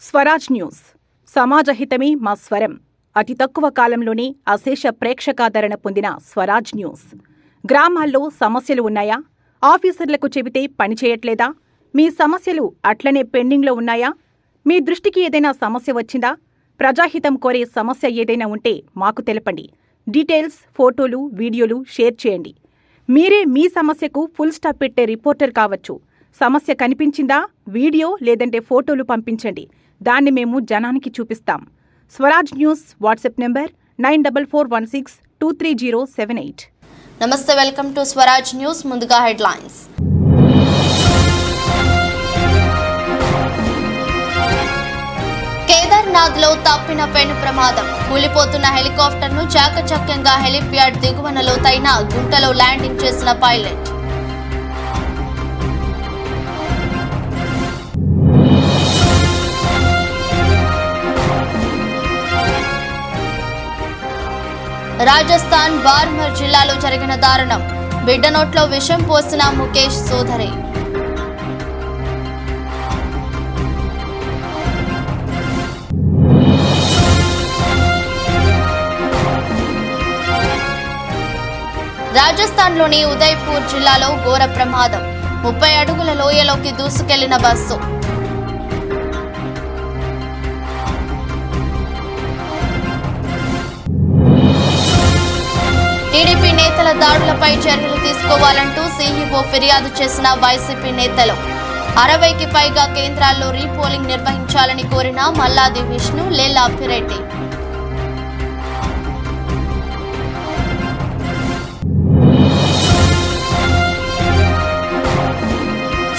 Swaraj news సమాజహితమే మా స్వరం. అతి తక్కువ కాలంలోనే అశేష ప్రేక్షకాదరణ పొందిన స్వరాజ్ న్యూస్. గ్రామాల్లో సమస్యలు ఉన్నాయా? ఆఫీసర్లకు చెబితే పనిచేయట్లేదా? మీ సమస్యలు అట్లనే పెండింగ్లో ఉన్నాయా? మీ దృష్టికి ఏదైనా సమస్య వచ్చిందా? ప్రజాహితం కోరే సమస్య ఏదైనా ఉంటే మాకు తెలపండి. డీటెయిల్స్, ఫోటోలు, వీడియోలు షేర్ చేయండి. మీరే మీ సమస్యకు ఫుల్ స్టాప్ పెట్టే రిపోర్టర్ కావచ్చు. సమస్య కనిపించిందా? వీడియో లేదంటే ఫోటోలు పంపించండి. దాన్ని మేము జనానికి చూపిస్తాం. Swaraj news WhatsApp number 9441623078. నమస్తే, వెల్కమ్ టు స్వరాజ్ న్యూస్. ముందుగా హెడ్లైన్స్. కేదార్నాథ్లో తప్పిన పెను ప్రమాదం. కూలిపోతున్న హెలికాప్టర్ను చాకచక్యంగా హెలిప్యాడ్ దిగువన లోతైన గుంటలో ల్యాండింగ్ చేసిన పైలట్. రాజస్థాన్ బార్మర్ జిల్లాలో జరిగిన దారుణం. బిడ్డ నోట్లో విషం పోసిన ముఖేష్ సోదరి. రాజస్థాన్లోని ఉదయ్పూర్ జిల్లాలో ఘోర ప్రమాదం. 30 అడుగుల లోయలోకి దూసుకెళ్లిన బస్సు. టీడీపీ నేతల దాడులపై చర్యలు తీసుకోవాలంటూ సీఈఓ ఫిర్యాదు చేసిన వైసీపీ నేతలు. 60కి పైగా కేంద్రాల్లో రీపోలింగ్ నిర్వహించాలని కోరిన మల్లాది విష్ణు, లేలా అప్పిరెడ్డి.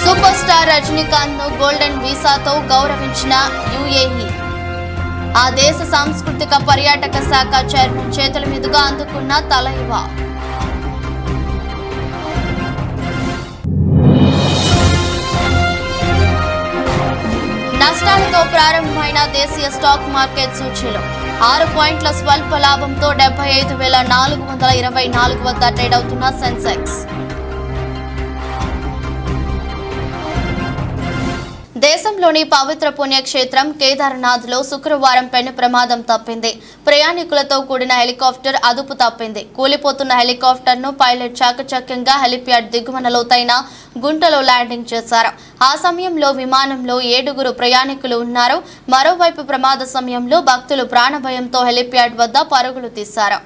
సూపర్ స్టార్ రజనీకాంత్ ను గోల్డెన్ వీసాతో గౌరవించిన యుఏఈ. ఆ దేశ సాంస్కృతిక పర్యాటక శాఖ చైర్మన్ చేతుల మీదుగా అందుకున్న తలైవా. నష్టాలతో ప్రారంభమైన దేశీయ స్టాక్ మార్కెట్ సూచీలు 6 పాయింట్ల స్వల్ప లాభంతో 75,424 వద్ద ట్రేడ్ అవుతున్న సెన్సెక్స్. దేశంలోని పవిత్ర పుణ్యక్షేత్రం కేదార్నాథ్లో శుక్రవారం పెను ప్రమాదం తప్పింది. ప్రయాణికులతో కూడిన హెలికాప్టర్ అదుపు తప్పింది. కూలిపోతున్న హెలికాప్టర్ను పైలట్ చాకచక్యంగా హెలిప్యాడ్ దిగువన లోతైన గుంటలో ల్యాండింగ్ చేశారు. ఆ సమయంలో విమానంలో 7 ప్రయాణికులు ఉన్నారు. మరోవైపు ప్రమాద సమయంలో భక్తులు ప్రాణభయంతో హెలిప్యాడ్ వద్ద పరుగులు తీశారు.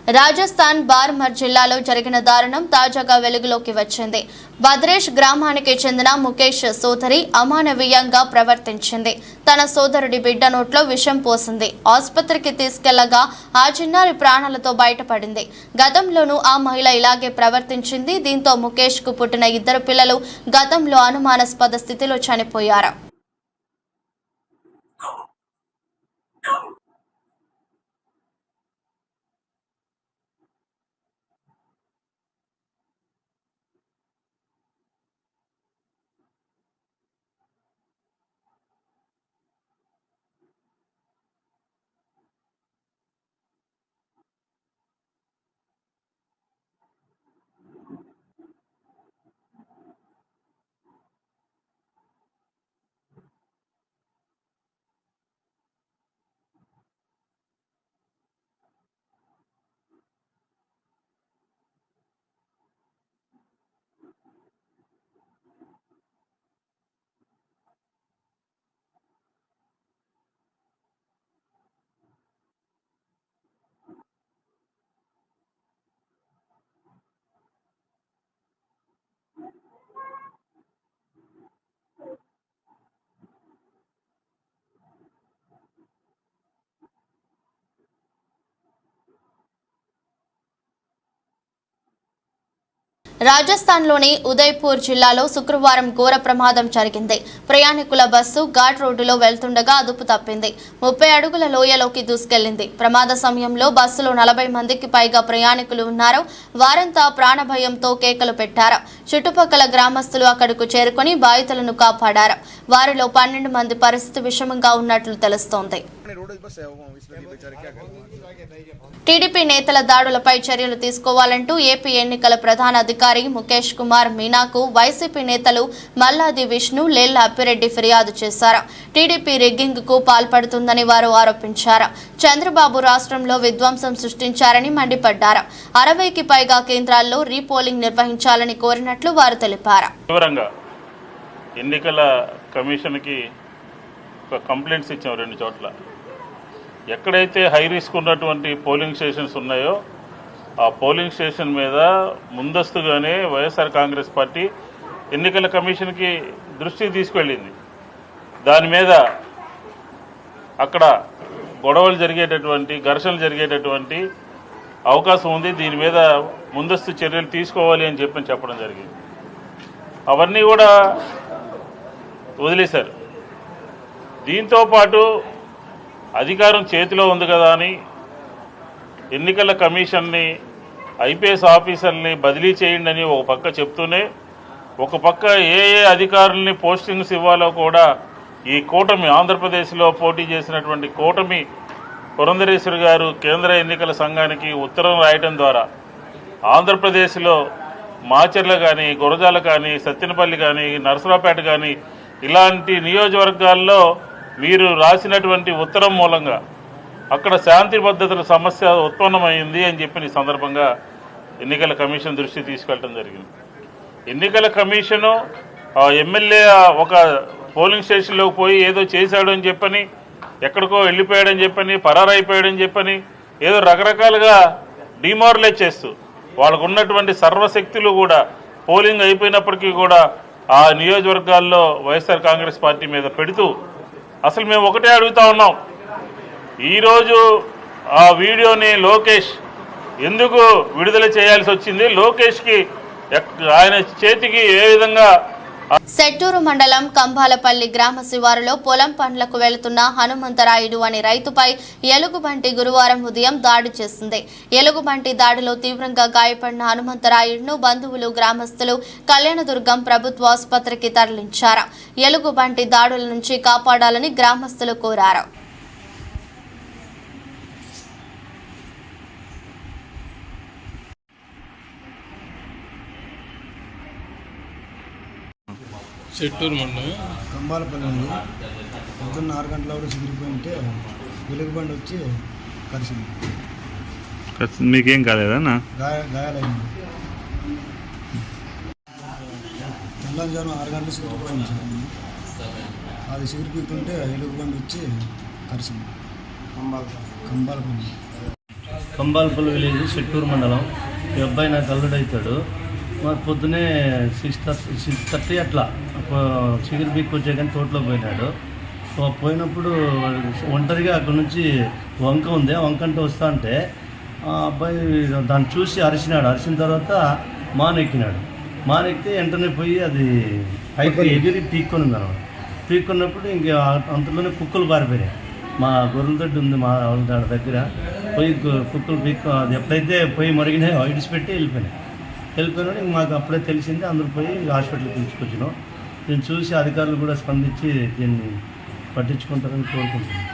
రాజస్థాన్ బార్మర్ జిల్లాలో జరిగిన దారుణం తాజాగా వెలుగులోకి వచ్చింది. బద్రేష్ గ్రామానికి చెందిన ముఖేష్ సోదరి అమానవీయంగా ప్రవర్తించింది. తన సోదరుడి బిడ్డ నోట్లో విషం పోసింది. ఆసుపత్రికి తీసుకెళ్లగా ఆ చిన్నారి ప్రాణాలతో బయటపడింది. గతంలోనూ ఆ మహిళ ఇలాగే ప్రవర్తించింది. దీంతో ముఖేష్ కు పుట్టిన 2 పిల్లలు గతంలో అనుమానాస్పద స్థితిలో చనిపోయారు. రాజస్థాన్లోని ఉదయ్పూర్ జిల్లాలో శుక్రవారం ఘోర ప్రమాదం జరిగింది. ప్రయాణికుల బస్సు ఘాట్ రోడ్డులో వెళ్తుండగా అదుపు తప్పింది. 30 అడుగుల లోయలోకి దూసుకెళ్లింది. ప్రమాద సమయంలో బస్సులో 40 మందికి పైగా ప్రయాణికులు ఉన్నారు. వారంతా ప్రాణభయంతో కేకలు పెట్టారు. చుట్టుపక్కల గ్రామస్తులు అక్కడకు చేరుకుని బాధితులను కాపాడారు. వారిలో 12 మంది పరిస్థితి విషమంగా ఉన్నట్లు తెలుస్తోంది. టీడీపీ నేతల దాడులపై చర్యలు తీసుకోవాలంటూ ఏపీ ఎన్నికల ప్రధాన అధికారి ముఖేష్ కుమార్ మీనాకు వైసీపీ నేతలు మల్లాది విష్ణు, లేళ్ల అప్పిరెడ్డి ఫిర్యాదు చేశారు. టీడీపీ రిగ్గింగ్ కు పాల్పడుతుందని వారు ఆరోపించారు. చంద్రబాబు రాష్ట్రంలో విధ్వంసం సృష్టించారని మండిపడ్డారు. 60కి పైగా కేంద్రాల్లో రీపోలింగ్ నిర్వహించాలని కోరినట్లు వారు తెలిపారు. ఎన్నికల కమిషన్కి ఒక కంప్లైంట్స్ ఇచ్చాం 2 చోట్ల. ఎక్కడైతే హై రిస్క్ ఉన్నటువంటి పోలింగ్ స్టేషన్స్ ఉన్నాయో ఆ పోలింగ్ స్టేషన్ మీద ముందస్తుగానే వైఎస్ఆర్ కాంగ్రెస్ పార్టీ ఎన్నికల కమిషన్కి దృష్టికి తీసుకెళ్ళింది. దాని మీద అక్కడ గొడవలు జరిగేటటువంటి, ఘర్షణలు జరిగేటటువంటి అవకాశం ఉంది. దీని మీద ముందస్తు చర్యలు తీసుకోవాలి అని చెప్పడం జరిగింది. అవన్నీ కూడా వదిలేశారు. దీంతో పాటు అధికారం చేతిలో ఉంది కదా అని ఎన్నికల కమిషన్ని, ఐపీఎస్ ఆఫీసర్ని బదిలీ చేయండి అని ఒక పక్క చెప్తూనే, ఒక పక్క ఏ అధికారుల్ని పోస్టింగ్స్ ఇవ్వాలో కూడా ఈ కూటమి, ఆంధ్రప్రదేశ్లో పోటీ చేసినటువంటి కూటమి పురంధరేశ్వరి గారు కేంద్ర ఎన్నికల సంఘానికి ఉత్తరం రాయటం ద్వారా ఆంధ్రప్రదేశ్లో మాచర్ల కానీ, గురజాల కానీ, సత్తెనపల్లి కానీ, నరసరావుపేట కానీ ఇలాంటి నియోజకవర్గాల్లో మీరు రాసినటువంటి ఉత్తరం మూలంగా అక్కడ శాంతి భద్రతల సమస్య ఉత్పన్నమైంది అని చెప్పి ఈ సందర్భంగా ఎన్నికల కమిషన్ దృష్టి తీసుకెళ్ళడం జరిగింది. ఎన్నికల కమిషను ఎమ్మెల్యే ఒక పోలింగ్ స్టేషన్లోకి పోయి ఏదో చేశాడు అని చెప్పని, ఎక్కడికో వెళ్ళిపోయాడని చెప్పని, పరారైపోయాడని చెప్పని ఏదో రకరకాలుగా డిమారలైజ్ చేస్తూ వాళ్ళకు ఉన్నటువంటి సర్వశక్తులు కూడా పోలింగ్ అయిపోయినప్పటికీ కూడా ఆ నియోజకవర్గాల్లో వైఎస్ఆర్ కాంగ్రెస్ పార్టీ మీద పెడుతూ, అసలు మేము ఒకటే అడుగుతా ఉన్నాం, ఈరోజు ఆ వీడియోని లోకేష్ ఎందుకు విడుదల చేయాల్సి వచ్చింది? లోకేష్కి ఆయన చేతికి ఏ విధంగా? సెట్టూరు మండలం కంబాలపల్లి గ్రామ శివారులో పొలం పనులకు వెళుతున్న హనుమంతరాయుడు అనే రైతుపై ఎలుగుబంటి గురువారం ఉదయం దాడి చేసింది. ఎలుగుబంటి దాడిలో తీవ్రంగా గాయపడిన హనుమంతరాయుడును బంధువులు, గ్రామస్తులు కళ్యాణదుర్గం ప్రభుత్వ ఆసుపత్రికి తరలించారు. ఎలుగుబంటి దాడుల నుంచి కాపాడాలని గ్రామస్తులు కోరారు. చెట్టూరు మండలం కంబాలపల్లి ఉంది. పొద్దున్న 6 గంటల వరకు సిగిరిపోయింటే వెలుగుబండి వచ్చి కలిసింది. మీకేం కాలేదన్నా? గాయాలైంది. తెల్లంజాను 6 గంటలు సిగిరిపోయింది సార్. అది సిగిరిపోతుంటే వెలుగుబండి వచ్చి కలిసింది. కంబాలపల్లి విలేజ్ చెట్టూరు మండలం. ఈ అబ్బాయి నాకు అల్లుడవుతాడు. మాకు పొద్దునే 6:30 అట్లా చిగురు బీక్ వచ్చే కానీ తోటలో పోయినాడు. పోయినప్పుడు ఒంటరిగా అక్కడ నుంచి వంక ఉంది, ఆ వంక అంటే వస్తా అంటే ఆ అబ్బాయి దాన్ని చూసి అరిచినాడు. అరిచిన తర్వాత మానెక్కినాడు. మానెక్కితే వెంటనే పోయి అది పైకి ఎగిరి పీక్కొని ఉంది అన్నమాట. పీక్కున్నప్పుడు ఇంక అంతలోనే కుక్కలు పారిపోయినాయి. మా గొర్రెల దొడ్డి ఉంది మా దగ్గర. పోయి కుక్కలు అది ఎప్పుడైతే పోయి మరిగినాయో ఇడిచిపెట్టి వెళ్ళిపోయినాయి. మాకు అప్పుడే తెలిసింది. అందరూ పోయి హాస్పిటల్కి తీసుకొచ్చినాం. దీన్ని చూసి అధికారులు కూడా స్పందించి దీన్ని పట్టించుకుంటారని కోరుకుంటున్నాం.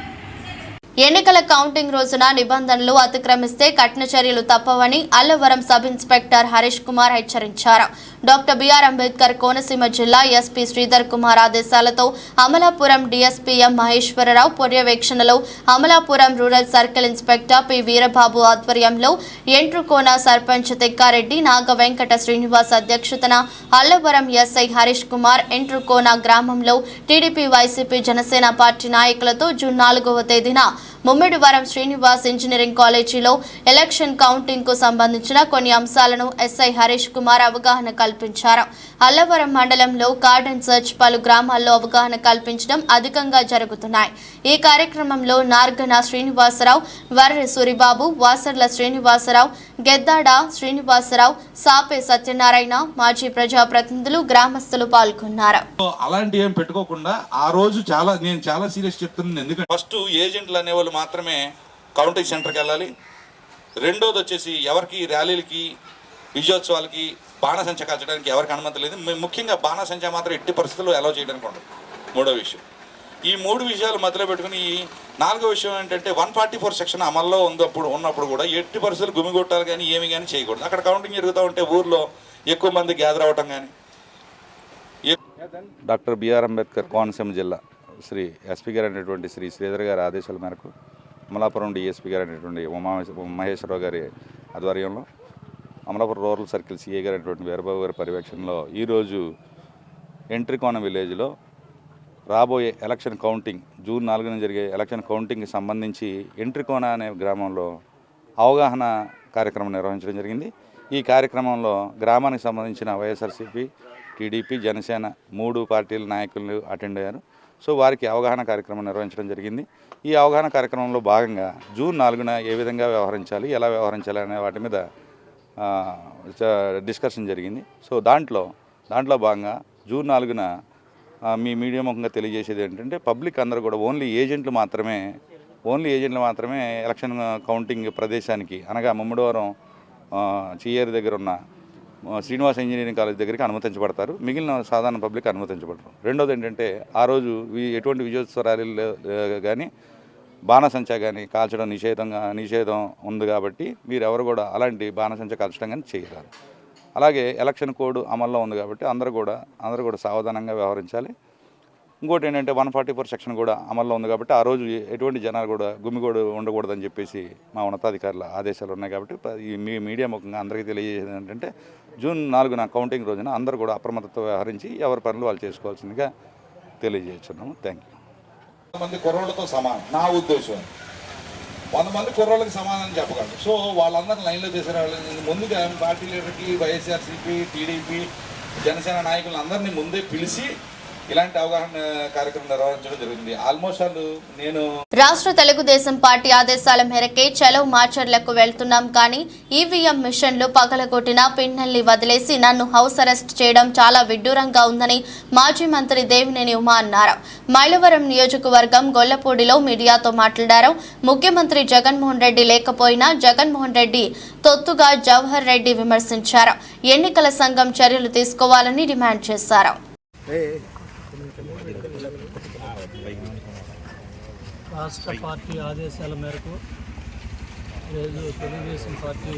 ఎన్నికల కౌంటింగ్ రోజున నిబంధనలు అతిక్రమిస్తే కఠిన చర్యలు తప్పవని అల్లవరం సబ్ ఇన్స్పెక్టర్ హరీష్ కుమార్ హెచ్చరించారు. డాక్టర్ బిఆర్ అంబేద్కర్ కోనసీమ జిల్లా ఎస్పీ శ్రీధర్ కుమార్ ఆదేశాలతో అమలాపురం డీఎస్పీ ఎం మహేశ్వరరావు పర్యవేక్షణలో Amalapuram rural circle inspector P Veerababu ఆధ్వర్యంలో ఎంట్రుకోన సర్పంచ్ తెక్కారెడ్డి, నాగ వెంకట శ్రీనివాస్ అధ్యక్షతన అల్లవరం ఎస్ఐ హరీష్ కుమార్ ఎంట్రుకోన గ్రామంలో టీడీపీ, వైసీపీ, జనసేన పార్టీ నాయకులతో జూన్ 4వ తేదీన ముమ్మిడివరం శ్రీనివాస్ ఇంజనీరింగ్ కాలేజీలో ఎలక్షన్ కౌంటింగ్ కు సంబంధించిన కొన్ని అంశాలను ఎస్ఐ హరీష్ కుమార్ అవగాహన కల్పించారు. అల్లవరం మండలంలో కార్డన్ సర్చ్ పలు గ్రామాల్లో అవగాహన కల్పించడం అధికంగా జరుగుతున్నాయి. ఈ కార్యక్రమంలో నార్గన శ్రీనివాసరావు, వర్రె సూరిబాబు, వాసర్ల శ్రీనివాసరావు, గెద్దాడ శ్రీనివాసరావు, సాపే సత్యనారాయణ, మాజీ ప్రజాప్రతినిధులు, గ్రామస్తులు పాల్గొన్నారు. అలాంటి ఏం పెట్టుకోకుండా ఆ రోజు నేను చాలా సీరియస్ చెప్తున్నాను. ఎందుకంటే ఫస్ట్ ఏజెంట్లు అనేవాళ్ళు మాత్రమే కౌంటింగ్ సెంటర్కి వెళ్ళాలి. రెండోది వచ్చేసి ఎవరికి ర్యాలీలకి విజయోత్సవాలకి బాణసంచ కాల్చడానికి ఎవరికి అనుమతి లేదు. ముఖ్యంగా బాణసంచ మాత్రం ఎట్టి పరిస్థితుల్లో అలౌ చేయడానికి ఉండదు. మూడో విషయం, ఈ 3 విషయాలు మధ్యలో పెట్టుకుని 4వ విషయం ఏంటంటే 144 సెక్షన్ అమల్లో ఉన్నప్పుడు కూడా ఎట్టి పరిస్థితులు గుమిగొట్టాలి కానీ ఏమి కానీ చేయకూడదు. అక్కడ కౌంటింగ్ జరుగుతూ ఉంటే ఊర్లో ఎక్కువ మంది గ్యాదర్ అవ్వటం కానీ. డాక్టర్ బిఆర్ అంబేద్కర్ కోనసీమ జిల్లా శ్రీ ఎస్పీ గారు అనేటువంటి శ్రీ శ్రీధర్ గారి ఆదేశాల మేరకు అమలాపురం డిఎస్పీ గారు అనేటువంటి మహేశ్వరరావు గారి ఆధ్వర్యంలో అమలాపురం రూరల్ సర్కిల్ సిఏ గారు అనేటువంటి వీరబాబు గారి పర్యవేక్షణలో ఈరోజు ఎంట్రీకోన విలేజ్లో రాబోయే ఎలక్షన్ కౌంటింగ్ జూన్ 4న జరిగే ఎలక్షన్ కౌంటింగ్కి సంబంధించి ఎంట్రీకోన అనే గ్రామంలో అవగాహన కార్యక్రమం నిర్వహించడం జరిగింది. ఈ కార్యక్రమంలో గ్రామానికి సంబంధించిన వైఎస్ఆర్సీపీ, టీడీపీ, జనసేన 3 పార్టీల నాయకులు అటెండ్ అయ్యారు. సో వారికి అవగాహన కార్యక్రమం నిర్వహించడం జరిగింది. ఈ అవగాహన కార్యక్రమంలో భాగంగా జూన్ 4న ఏ విధంగా వ్యవహరించాలి, ఎలా వ్యవహరించాలి అనే వాటి మీద డిస్కషన్ జరిగింది. సో దాంట్లో భాగంగా జూన్ 4న మీ మీడియా ముఖంగా తెలియజేసేది ఏంటంటే పబ్లిక్ అందరూ కూడా ఓన్లీ ఏజెంట్లు మాత్రమే ఎలక్షన్ కౌంటింగ్ ప్రదేశానికి అనగా ముమ్మడివరం చీయేరు దగ్గర ఉన్న శ్రీనివాస ఇంజనీరింగ్ కాలేజ్ దగ్గరికి అనుమతించబడతారు. మిగిలిన సాధారణ పబ్లిక్ అనుమతించబడతారు. రెండోది ఏంటంటే ఆ రోజు ఎటువంటి విజయోత్సవ ర్యాలీలు కానీ బాణసంచ కానీ కాల్చడం నిషేధం ఉంది కాబట్టి మీరెవరు కూడా అలాంటి బాణసంచ కాల్చడం కానీ చేయరాదు. అలాగే ఎలక్షన్ కోడ్ అమల్లో ఉంది కాబట్టి అందరూ కూడా సావధానంగా వ్యవహరించాలి. ఇంకోటి ఏంటంటే 144 సెక్షన్ కూడా అమల్లో ఉంది కాబట్టి ఆ రోజు ఎటువంటి జనాలు కూడా గుమిగూడు ఉండకూడదని చెప్పేసి మా ఉన్నతాధికారుల ఆదేశాలు ఉన్నాయి. కాబట్టి మీ మీడియా ముఖంగా అందరికీ తెలియజేసేది ఏంటంటే జూన్ 4న కౌంటింగ్ రోజున అందరూ కూడా అప్రమత్తతో వ్యవహరించి ఎవరి పనులు వాళ్ళు చేసుకోవాల్సిందిగా తెలియజేస్తున్నాము. Thank you. 100 మంది కుర్రోళ్ళతో సమానం నా ఉద్దేశం. 100 మంది కుర్రోళ్ళకి సమానం చెప్పగలరు. సో వాళ్ళందరినీ లైన్లో తీసుకురావాలి. ముందుగా పార్టీ లీడర్కి వైఎస్ఆర్సీపీ, టీడీపీ, జనసేన నాయకులను అందరినీ ముందే పిలిచి ఇలాంటి అవగాహన కార్యక్రమం నిర్వహించడం జరిగింది. ఆల్మోస్ట్ నేను రాష్ట్ర తెలుగుదేశం పార్టీ ఆదేశాల మేరకే చలో మాచర్లకు వెళ్తున్నాం కానీ ఈవీఎం మిషన్లు పగలగొట్టిన పిన్నెల్ని వదిలేసి నన్ను హౌస్ అరెస్ట్ చేయడం చాలా విడ్డూరంగా ఉందని మాజీ మంత్రి దేవినేని ఉమా అన్నారు. మైలవరం నియోజకవర్గం గొల్లపూడిలో మీడియాతో మాట్లాడారు. ముఖ్యమంత్రి జగన్మోహన్ రెడ్డి లేకపోయినా జగన్మోహన్ రెడ్డి తొత్తుగా జవహర్ రెడ్డి విమర్శించారు. ఎన్నికల సంఘం చర్యలు తీసుకోవాలని డిమాండ్ చేశారు. రాష్ట్ర పార్టీ ఆదేశాల మేరకు ఈరోజు తెలుగుదేశం పార్టీ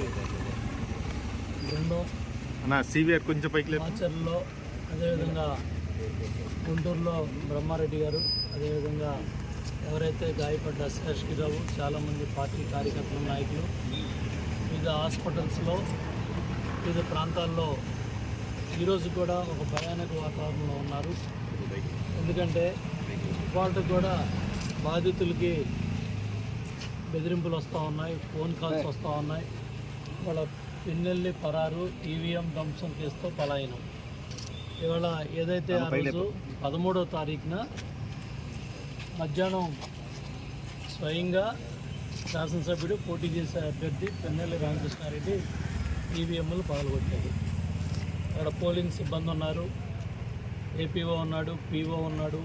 బృందం మాచర్లలో, అదేవిధంగా గుంటూరులో బ్రహ్మారెడ్డి గారు, అదేవిధంగా ఎవరైతే గాయపడ్డ శేషగిరావు, చాలామంది పార్టీ కార్యకర్తల నాయకులు వివిధ హాస్పిటల్స్లో వివిధ ప్రాంతాల్లో ఈరోజు కూడా ఒక భయానక వాతావరణంలో ఉన్నారు. ఎందుకంటే వాళ్ళకి కూడా బాధితులకి బెదిరింపులు వస్తూ ఉన్నాయి, ఫోన్ కాల్స్ వస్తూ ఉన్నాయి. వాళ్ళ పిన్నెల్లి పరారు, ఈవీఎం ధ్వంసం కేసుతో పలాయనం. ఇవాళ ఏదైతే ఆ రోజు 13వ తారీఖున మధ్యాహ్నం స్వయంగా శాసనసభ్యుడు పోటీ చేసే అభ్యర్థి పిన్నెల్లి రామకృష్ణారెడ్డి ఈవీఎంలు పగలగొట్టాడు. అక్కడ పోలింగ్ సిబ్బంది ఉన్నారు, ఏపీఓ ఉన్నాడు, పీఓ ఉన్నాడు,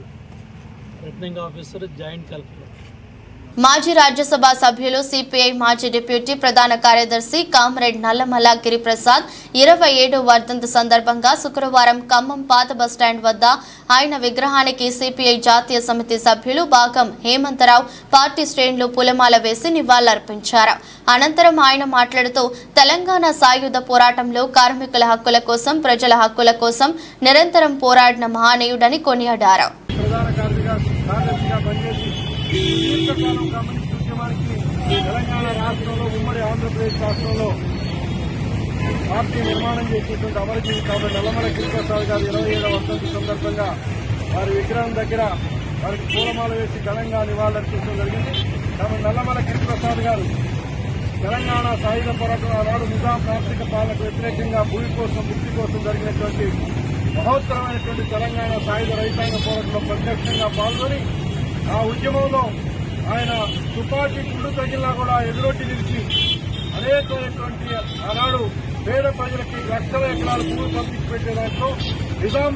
రిటర్నింగ్ ఆఫీసర్, జాయింట్ కలెక్టర్. మాజీ రాజ్యసభ సభ్యులు సిపిఐ మాజీ డిప్యూటీ ప్రధాన కార్యదర్శి కామ్రేడ్ నల్లమల్ల గిరిప్రసాద్ 27వ వర్ధంతి సందర్భంగా శుక్రవారం ఖమ్మం పాత బస్టాండ్ వద్ద ఆయన విగ్రహానికి సిపిఐ జాతీయ సమితి సభ్యులు భాగం హేమంతరావు పార్టీ శ్రేణులు పూలమాల వేసి నివాళులర్పించారు. అనంతరం ఆయన మాట్లాడుతూ తెలంగాణ సాయుధ పోరాటంలో కార్మికుల హక్కుల కోసం, ప్రజల హక్కుల కోసం నిరంతరం పోరాడిన మహనీయుడని కొనియాడారు. దీర్ఘకాలం కమ్యూనిస్ట్ ఉద్యమానికి తెలంగాణ రాష్ట్రంలో, ఉమ్మడి ఆంధ్రప్రదేశ్ రాష్ట్రంలో పార్టీ నిర్మాణం చేసినటువంటి అమరజీవి కాబట్టి నల్లమల్ల గిరిప్రసాద్ గారు 27వ వర్ధంతి సందర్భంగా వారి విగ్రహం దగ్గర వారికి పూలమాల వేసి ఘనంగా నివాళులర్పించడం జరిగింది. కాబట్టి నల్లమల్ల గిరిప్రసాద్ గారు తెలంగాణ సాయుధ పోరాటం ఆనాడు నిజాం ఆర్థిక పాలనకు వ్యతిరేకంగా భూమి కోసం, ముక్తి కోసం జరిగినటువంటి మహోత్తరమైనటువంటి తెలంగాణ సాయుధ రైతాంగ పోరాటంలో ప్రత్యక్షంగా పాల్గొని ఆ ఉద్యమంలో ఆయన తుపాకీ గుండు తగిలినా కూడా ఎదురొట్టి నిలిచి అనేకమైనటువంటి ఆనాడు పేద ప్రజలకి లక్షల ఎకరాల భూములు పంపించి పెట్టే దాంట్లో నిజాం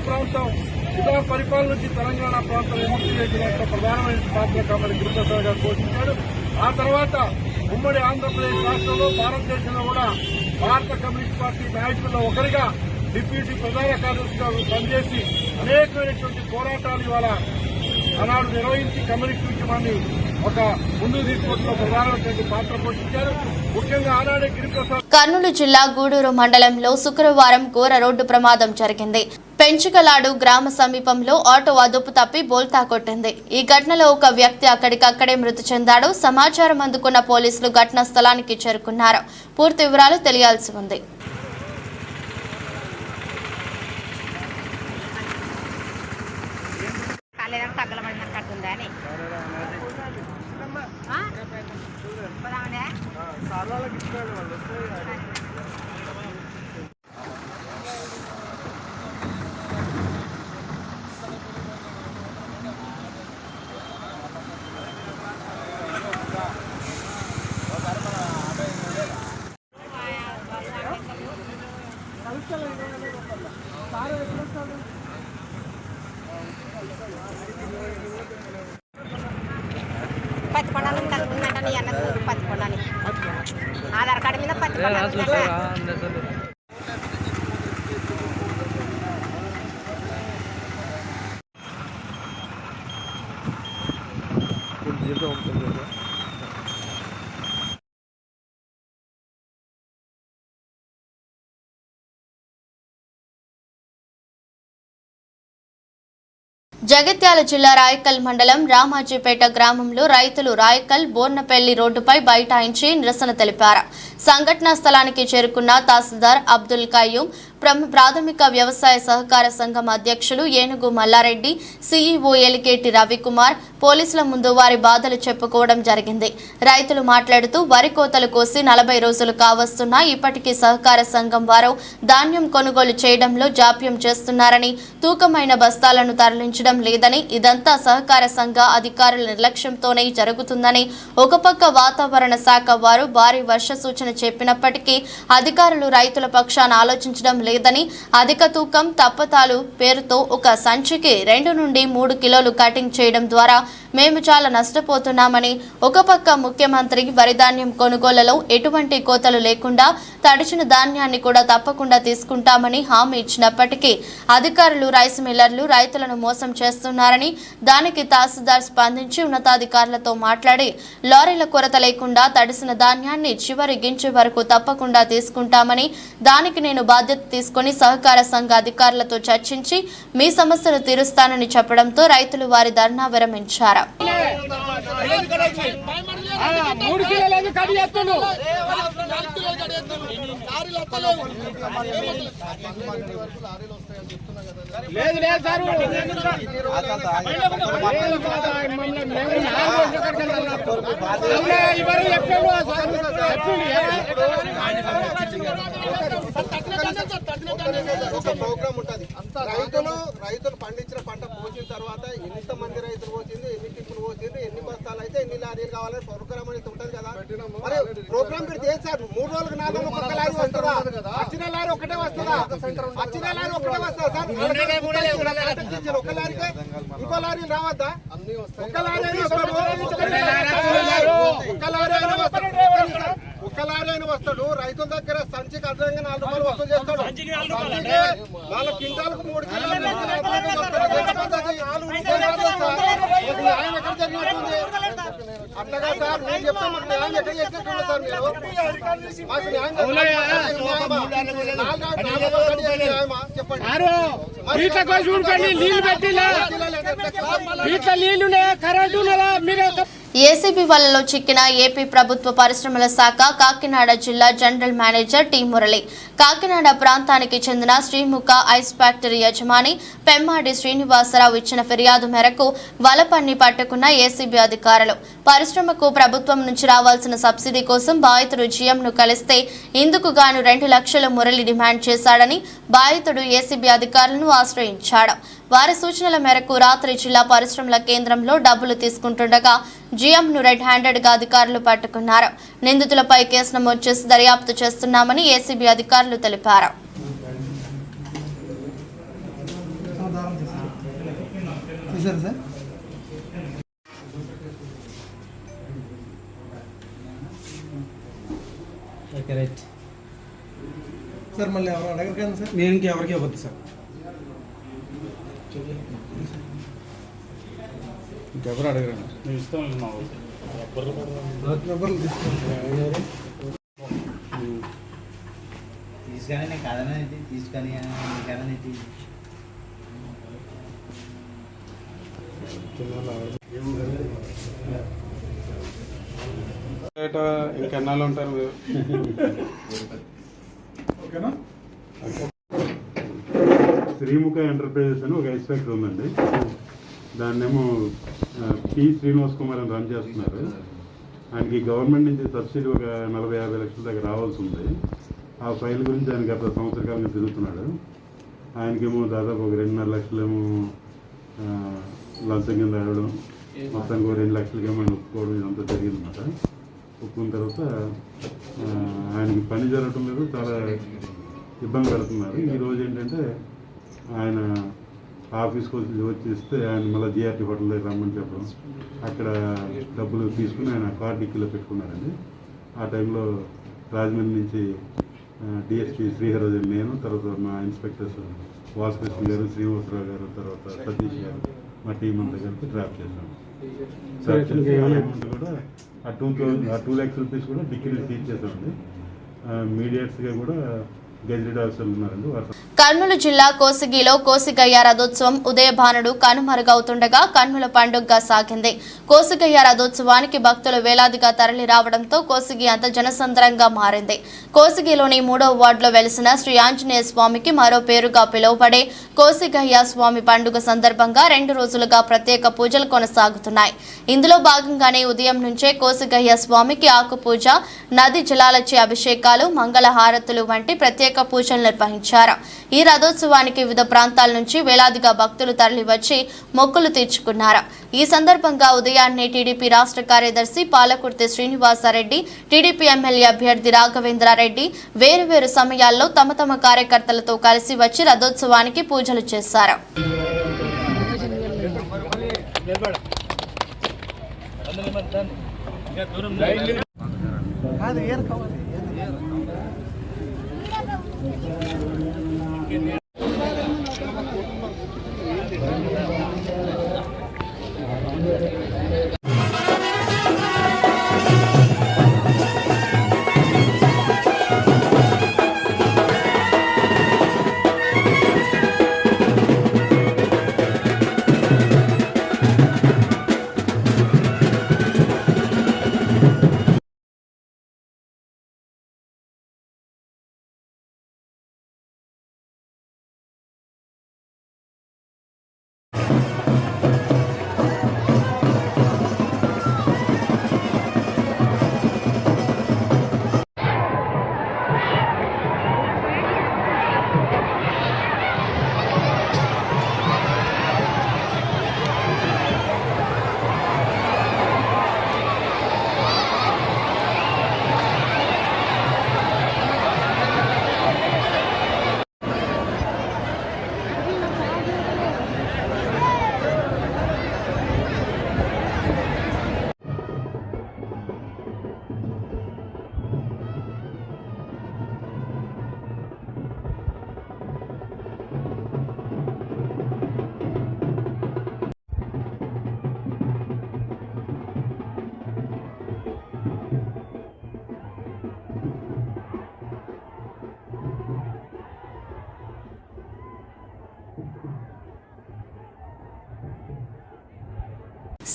పరిపాలన నుంచి తెలంగాణ ప్రాంతం విముక్తి చేసే దాంట్లో ప్రధానమైన పాత్ర కామరెడ్డి గిరిప్రసాద్ గారు పోషించారు. ఆ తర్వాత ఉమ్మడి ఆంధ్రప్రదేశ్ రాష్ట్రంలో భారతదేశంలో కూడా భారత కమ్యూనిస్ట్ పార్టీ నాయకుల్లో ఒకరిగా డిప్యూటీ ప్రధాన కార్యదర్శిగా పనిచేసి అనేకమైనటువంటి పోరాటాలు ఇవాళ ఆనాడు నిర్వహించి కమ్యూనిస్ట్ ఉద్యమాన్ని ఒక ముందుకు తీసుకోవడంలో ప్రధానమైనటువంటి పాత్ర పోషించారు. ముఖ్యంగా ఆనాడే గిరిప్రసాద్. కర్నూలు జిల్లా గూడూరు మండలంలో శుక్రవారం ఘోర రోడ్డు ప్రమాదం జరిగింది. పెంచుకలాడు గ్రామ సమీపంలో ఆటో అదుపు తప్పి బోల్తా కొట్టింది. ఈ ఘటనలో ఒక వ్యక్తి అక్కడికక్కడే మృతి చెందాడు. సమాచారం అందుకున్న పోలీసులు ఘటనా స్థలానికి చేరుకున్నారు. పూర్తి వివరాలు తెలియాల్సి ఉంది. పత్తి పొలాలు కలుపుకుందంట నీ అన్న పత్తి పొలాన్ని ఆధార్ కార్డు మీద పత్తి పొలాలు జగిత్యాల జిల్లా రాయకల్ మండలం రామాజీపేట గ్రామంలో రైతులు రాయకల్ బోర్నపల్లి రోడ్డుపై బైఠాయించి నిరసన తెలిపారు. సంఘటనా స్థలానికి చేరుకున్న తహసీల్దార్ అబ్దుల్ కయ్యూం, ప్రాథమిక వ్యవసాయ సహకార సంఘం అధ్యక్షులు ఏనుగు మల్లారెడ్డి, సీఈఓ ఎలికేటి రవికుమార్ పోలీసుల ముందు వారి బాధలు చెప్పుకోవడం జరిగింది. రైతులు మాట్లాడుతూ వరి కోతలు కోసి 40 రోజులు కావస్తున్నా ఇప్పటికీ సహకార సంఘం వారు ధాన్యం కొనుగోలు చేయడంలో జాప్యం చేస్తున్నారని, తూకమైన బస్తాలను తరలించడం లేదని, ఇదంతా సహకార సంఘ అధికారుల నిర్లక్ష్యంతోనే జరుగుతుందని, ఒక పక్క వాతావరణ శాఖ వారు భారీ వర్ష సూచన చెప్పినప్పటికీ అధికారులు రైతుల పక్షాన ఆలోచించడం లేదని, అధిక తూకం తప్పతాలు పేరుతో ఒక సంచికి 2 నుండి 3 కిలోలు కటింగ్ చేయడం ద్వారా మేము చాలా నష్టపోతున్నామని, ఒక పక్క ముఖ్యమంత్రి వరి ధాన్యం కొనుగోలులో ఎటువంటి కోతలు లేకుండా తడిచిన ధాన్యాన్ని కూడా తప్పకుండా తీసుకుంటామని హామీ ఇచ్చినప్పటికీ అధికారులు రైస్ మిల్లర్లు రైతులను మోసం చేస్తున్నారని, దానికి తహసీల్దార్ స్పందించి ఉన్నతాధికారులతో మాట్లాడి లారీల కొరత లేకుండా తడిసిన ధాన్యాన్ని చివరి గింజ వరకు తప్పకుండా తీసుకుంటామని, దానికి నేను బాధ్యత తీసుకుని సహకార సంఘ అధికారులతో చర్చించి మీ సమస్యలు తీరుస్తానని చెప్పడంతో రైతులు వారి ధర్నా విరమించారు. ఒక ప్రోగ్రామ్ ఉంటుంది. రైతులు పండించిన పంట పోసిన తర్వాత ఎంతమంది రైతులు పోసింది, ఎన్ని టిప్పులు పోసింది, ఎన్ని బస్తాలు అయితే ఎన్ని లారీలు కావాలని ప్రోగ్రామ్ అనేది ఉంటుంది కదా. మరి ప్రోగ్రామ్ పెడితే ఏం సార్ 3 రోజులకు 4 రోజులకు ఒక లారీ వస్తుందా? వచ్చిన లారీ ఒకటే వస్తుందా? వచ్చిన లారీ ఒకటే వస్తుందా సార్? ఒక లారీకే ఇంకో లారీ రావద్దా? ఒక లారీ అయినా వస్తాడు. రైతుల దగ్గర సంచికి అదనంగా 4 రూపాయలు వసూలు చేస్తాడు. సంచికి 4 క్వింటాలకు 3 కిలోలు న్యాయం ఎక్కడ జరిగినట్టుంది? అట్లాగా సార్ నేను చెప్తాను. మాకు న్యాయం ఎక్కడ చేసినట్టు సార్ మీరు? మాకు న్యాయమా చెప్పండి. ఏసీబీ వలలో చిక్కిన ఏపీ ప్రభుత్వ పరిశ్రమల శాఖ కాకినాడ జిల్లా general manager T Murali, Kakinada ప్రాంతానికి చెందిన శ్రీముఖ ఐస్ ఫ్యాక్టరీ యజమాని పెమ్మాడి శ్రీనివాసరావు ఇచ్చిన ఫిర్యాదు మేరకు వలపన్ని పట్టుకున్న ఏసీబీ అధికారులు పరిశ్రమకు ప్రభుత్వం నుంచి రావాల్సిన సబ్సిడీ కోసం బాధితుడు జీఎంను కలిస్తే ఇందుకు గాను 2 లక్షల మురళి డిమాండ్ చేశాడని బాధితుడు ఏసీబీ అధికారులను ఆశ్రయించాడు. వారి సూచనల మేరకు రాత్రి జిల్లా పరిశ్రమల కేంద్రంలో డబ్బులు తీసుకుంటుండగా జిఎంను రెడ్ హ్యాండెడ్ గా అధికారులు పట్టుకున్నారు. నిందితులపై కేసు నమోదు చేసి దర్యాప్తు చేస్తున్నామని ఏసీబీ అధికారులు తెలిపారు. సార్ మళ్ళీ ఎవరు అడగరు కదా సార్? నేను ఇంకెవరికి ఇవ్వద్దు సార్. ఇంకెవరు అడగరండి. ఎవరు తీసుకొని కాదనేది తీసుకొని కాదనేది ఇంకెన్నాళ్ళు ఉంటారు మీరు? ఓకేనా? శ్రీముఖ ఎంటర్ప్రైజెస్ అని ఒక ఐస్ ఫ్యాక్టరీ ఉందండి. దాన్నేమో పి శ్రీనివాస్ కుమార్ అని రన్ చేస్తున్నారు. ఆయనకి గవర్నమెంట్ నుంచి సబ్సిడీ ఒక 40-50 లక్షల దగ్గర రావాల్సి ఉంది. ఆ ఫైల్ గురించి ఆయన గత సంవత్సర కాలంగా తిరుగుతున్నాడు. ఆయనకేమో దాదాపు ఒక 2.5 లక్షలేమో లంచం కింద రావడం, మొత్తానికి 2 లక్షలకేమో ఆయన ఒప్పుకోవడం ఇదంతా జరిగిందన్నమాట. ఒప్పుకున్న తర్వాత ఆయనకి పని జరగటం లేదు, చాలా ఇబ్బంది పడుతున్నారు. ఈరోజు ఏంటంటే ఆయన ఆఫీస్కి వచ్చేస్తే ఆయన మళ్ళీ జిఆర్టీ హోటల్ దగ్గర రమ్మని చెప్పడం, అక్కడ డబ్బులు తీసుకుని ఆయన కార్ డిక్కీలో పెట్టుకున్నారండి. ఆ టైంలో రాజమండ్రి నుంచి డిఎస్పీ శ్రీహరి నేను, తర్వాత మా ఇన్స్పెక్టర్స్ వాసుకృష్ణ గారు, శ్రీనివాసరావు గారు, తర్వాత సతీష్ గారు, మా టీం అంతా కలిపి ట్రాప్ చేశాము. అమౌంట్ కూడా ఆ 2 lakhs రూపీస్ కూడా డిక్కీలు సీజ్ చేశామండి. మీడియేట్స్గా కూడా గెజిటెడ్ ఆఫీసర్లు ఉన్నారండి. కర్నూలు జిల్లా కోసిగిలో కోసిగయ్య రథోత్సవం ఉదయభానుడు కనుమరుగవుతుండగా కన్నుల పండుగగా సాగింది. కోసిగయ్య రథోత్సవానికి భక్తులు వేలాదిగా తరలి రావడంతో కోసిగి అంత జనసంద్రంగా మారింది. కోసిగిలోని 3వ వార్డులో వెలిసిన శ్రీ ఆంజనేయ స్వామికి మరో పేరుగా పిలువబడే కోసిగయ్య స్వామి పండుగ సందర్భంగా 2 రోజులుగా ప్రత్యేక పూజలు కొనసాగుతున్నాయి. ఇందులో భాగంగానే ఉదయం నుంచే కోసిగయ్య స్వామికి ఆకు పూజ, నది జలాలచే అభిషేకాలు, మంగళహారతులు వంటి ప్రత్యేక పూజలు నిర్వహించారు. ఈ రథోత్సవానికి వివిధ ప్రాంతాల నుంచి వేలాదిగా భక్తులు తరలివచ్చి మొక్కులు తీర్చుకున్నారు. ఈ సందర్భంగా ఉదయాన్నే టీడీపీ రాష్ట్ర కార్యదర్శి పాలకుర్తి శ్రీనివాసరెడ్డి, టీడీపీ ఎమ్మెల్యే అభ్యర్థి రాఘవేంద్రారెడ్డి వేరువేరు సమయాల్లో తమ తమ కార్యకర్తలతో కలిసి వచ్చి రథోత్సవానికి పూజలు చేశారు.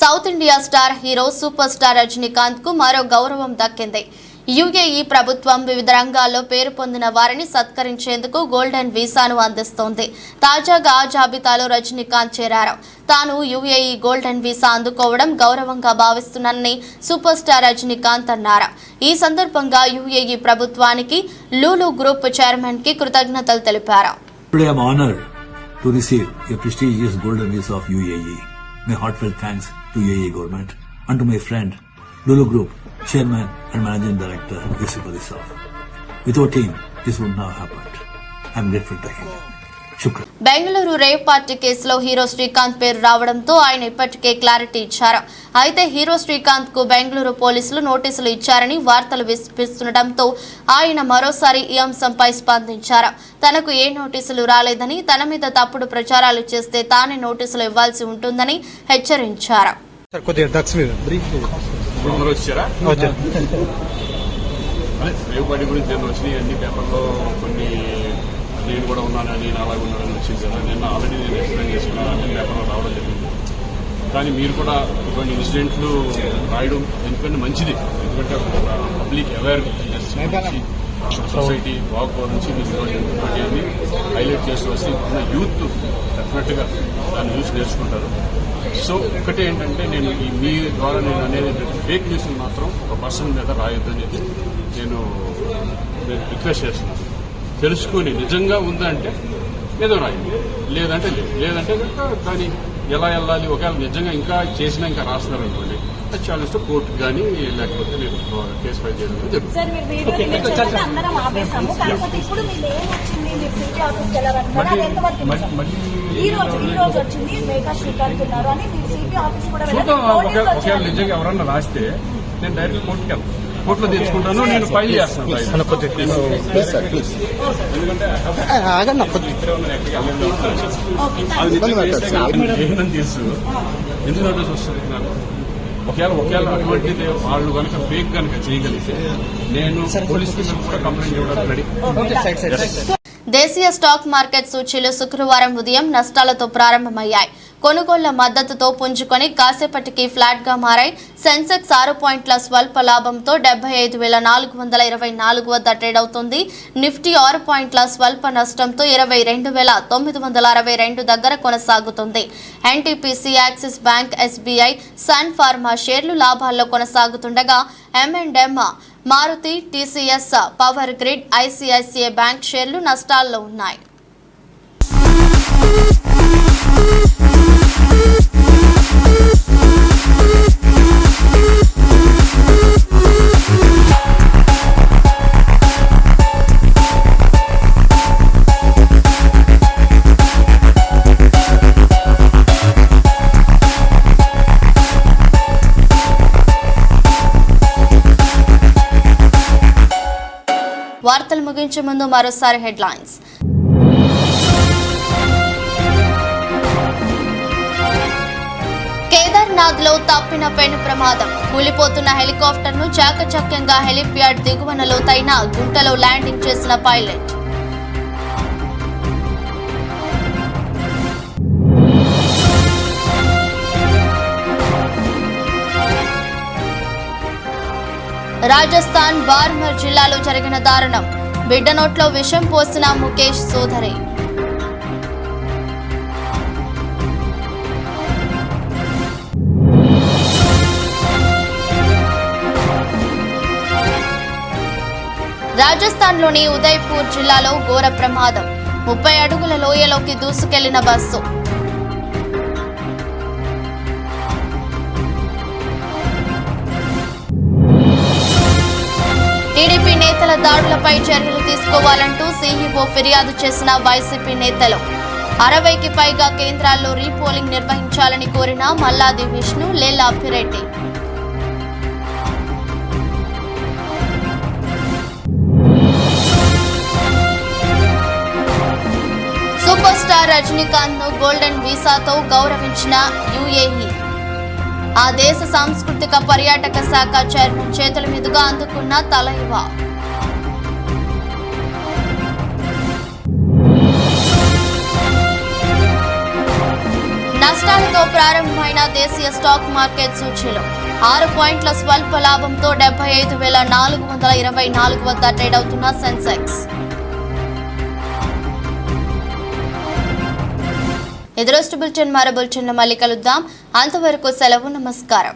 South India star hero super star Rajinikanth కు మరో గౌరవం దక్కింది. యుఏఈ ప్రభుత్వం వివిధ రంగాల్లో పేరు పొందిన వారిని సత్కరించేందుకు గోల్డెన్ వీసాను అందిస్తోంది. తాజాగా ఆ జాబితాలో రజనీకాంత్ చేరారు. తాను యుఏఈ గోల్డెన్ వీసా అందుకోవడం గౌరవంగా భావిస్తున్నానని సూపర్ స్టార్ రజనీకాంత్ అన్నారు. ఈ సందర్భంగా యుఏఈ ప్రభుత్వానికి, లూలు గ్రూప్ చైర్మన్ కి కృతజ్ఞతలు తెలిపారు. Today I am honored to receive a prestigious golden visa of UAE. My heartfelt thanks to UAE government and to my friend, Lulu Group, Chairman and Managing Director, Yusuf Ali Saab. Without him, this would not have happened. I am grateful to him. Shukran. Bengaluru rave party కేసులో hero Srikanth పేరు రావడంతో ఆయన ఇప్పటికే clarity ఇచ్చారు. అయితే hero Srikanth కు బెంగళూరు పోలీసులు నోటీసులు ఇచ్చారని వార్తలు వినిపిస్తుండటంతో ఆయన మరోసారి ఈ అంశంపై స్పందించారు. తనకు ఏ నోటీసులు రాలేదని, తన మీద తప్పుడు ప్రచారాలు చేస్తే తానే నోటీసులు ఇవ్వాల్సి ఉంటుందని హెచ్చరించారు. రేవ్ పార్టీ గురించి నేను వచ్చినాయి అన్ని పేపర్లో కొన్ని నేను కూడా ఉన్నానని నేను అలాగే ఉన్నానని వచ్చింది కదా. నిన్న ఆల్రెడీ నేను ఎక్స్ప్లెయిన్ చేసుకున్నాను, అన్ని పేపర్లో రావడం జరిగింది. కానీ మీరు కూడా ఇటువంటి ఇన్సిడెంట్లు రాయడం ఎందుకంటే మంచిది, ఎందుకంటే పబ్లిక్ అవేర్నెస్ సొసైటీ వాక్ నుంచి మీరు ఇటువంటి హైలైట్ చేస్తూ వస్తే ఉన్న యూత్ డెఫినెట్గా దాన్ని చూసి నేర్చుకుంటారు. సో ఒకటే ఏంటంటే నేను మీ ద్వారా నేను అనేది ఫేక్ న్యూస్ మాత్రం ఒక పర్సన్ మీద రాయొద్దు అనేది నేను రిక్వెస్ట్ చేస్తున్నాను. తెలుసుకుని నిజంగా ఉందంటే ఏదో రాయండి, లేదంటే లేదు. లేదంటే కనుక దాన్ని ఎలా వెళ్ళాలి, ఒకవేళ నిజంగా ఇంకా చేసినా ఇంకా రాస్తున్నారు అనుకోండి, అది ఛాలెంజ్ కోర్టు కానీ లేకపోతే నేను కేసు ఫైల్ చేయడం చూద్దాం. ఒకవేళ నిజంగా ఎవరన్నా రాస్తే నేను డైరెక్ట్ కోర్టుకి వెళ్తాను, కోర్టులో తెచ్చుకుంటాను, నేను ఫైల్ చేస్తాను. ఏంటని తెలుసు ఎందుకు నోటీస్ వస్తుంది నాకు. ఒకవేళ అటువంటిది వాళ్ళు కనుక ఫేక్ కనుక చేయగలిగితే నేను పోలీసుకి కూడా కంప్లైంట్ చేయడానికి రెడీ. దేశీయ స్టాక్ మార్కెట్ సూచీలు శుక్రవారం ఉదయం నష్టాలతో ప్రారంభమయ్యాయి. కొనుగోళ్ల మద్దతుతో పుంజుకొని కాసేపటికి ఫ్లాట్ గా మారాయి. సెన్సెక్స్ 6 పాయింట్ల స్వల్ప లాభంతో 75,424 వద్ద ట్రేడ్ అవుతుంది. నిఫ్టీ 6 పాయింట్ల స్వల్ప నష్టంతో 22,962 దగ్గర కొనసాగుతుంది. NTPC, Axis Bank, SBI, Sun Pharma షేర్లు లాభాల్లో కొనసాగుతుండగా M&M, Maruti, TCS, Power Grid, ICICI Bank షేర్లు నష్టాల్లో ఉన్నాయి. వార్తలు ముగించే ముందు మరోసారి హెడ్లైన్స్. కేదార్నాథ్లో తప్పిన పెను ప్రమాదం. కూలిపోతున్న హెలికాప్టర్ను చాకచక్యంగా హెలిప్యాడ్ దిగువన లోతైన గుంటలో ల్యాండింగ్ చేసిన పైలట్. రాజస్థాన్ బార్మర్ జిల్లాలో జరిగిన దారుణం. బిడ్డ నోట్లో విషం పోసిన ముఖేష్ సోదరి. రాజస్థాన్లోని ఉదయ్పూర్ జిల్లాలో ఘోర ప్రమాదం. 30 అడుగుల లోయలోకి దూసుకెళ్లిన బస్సు. టీడీపీ నేతల దాడులపై చర్యలు తీసుకోవాలంటూ సీఈఓ ఫిర్యాదు చేసిన వైసీపీ నేతలు. 60కి పైగా కేంద్రాల్లో రీపోలింగ్ నిర్వహించాలని కోరిన మల్లాది విష్ణు, లేలా అప్పిరెడ్డి. సూపర్ స్టార్ రజనీకాంత్ ను గోల్డెన్ వీసాతో గౌరవించిన యుఏఈ. ఆ దేశ సాంస్కృతిక పర్యాటక శాఖ చైర్మన్ చేతుల మీదుగా అందుకున్న తలైవా. నష్టాలతో ప్రారంభమైన దేశీయ స్టాక్ మార్కెట్ సూచీలు 6 పాయింట్ల స్వల్ప లాభంతో 75,424 వద్ద ట్రేడ్ అవుతున్న సెన్సెక్స్. ఎదురోస్ట్ బులెటిన్ మరో బులెటిన్లో మళ్ళీ కలుద్దాం. అంతవరకు సెలవు, నమస్కారం.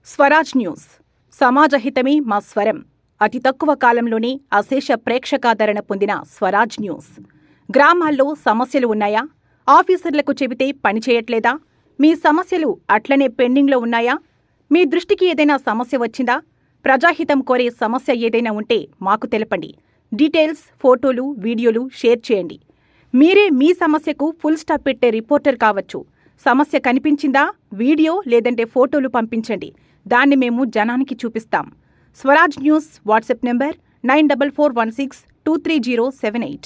స్వరాజ్ న్యూస్, సమాజహితమే మా స్వరం. అతి తక్కువ కాలంలోనే అశేష ప్రేక్షకాదరణ పొందిన స్వరాజ్ న్యూస్. గ్రామాల్లో సమస్యలు ఉన్నాయా? ఆఫీసర్లకు చెబితే పనిచేయట్లేదా? మీ సమస్యలు అట్లనే పెండింగ్లో ఉన్నాయా? మీ దృష్టికి ఏదైనా సమస్య వచ్చిందా? ప్రజాహితం కోరే సమస్య ఏదైనా ఉంటే మాకు తెలపండి. డీటెయిల్స్, ఫోటోలు, వీడియోలు షేర్ చేయండి. మీరే మీ సమస్యకు ఫుల్ స్టాప్ పెట్టే రిపోర్టర్ కావచ్చు. సమస్య కనిపించిందా? వీడియో లేదంటే ఫోటోలు పంపించండి. దాన్ని మేము జనానికి చూపిస్తాం. Swaraj news WhatsApp number 9441623078.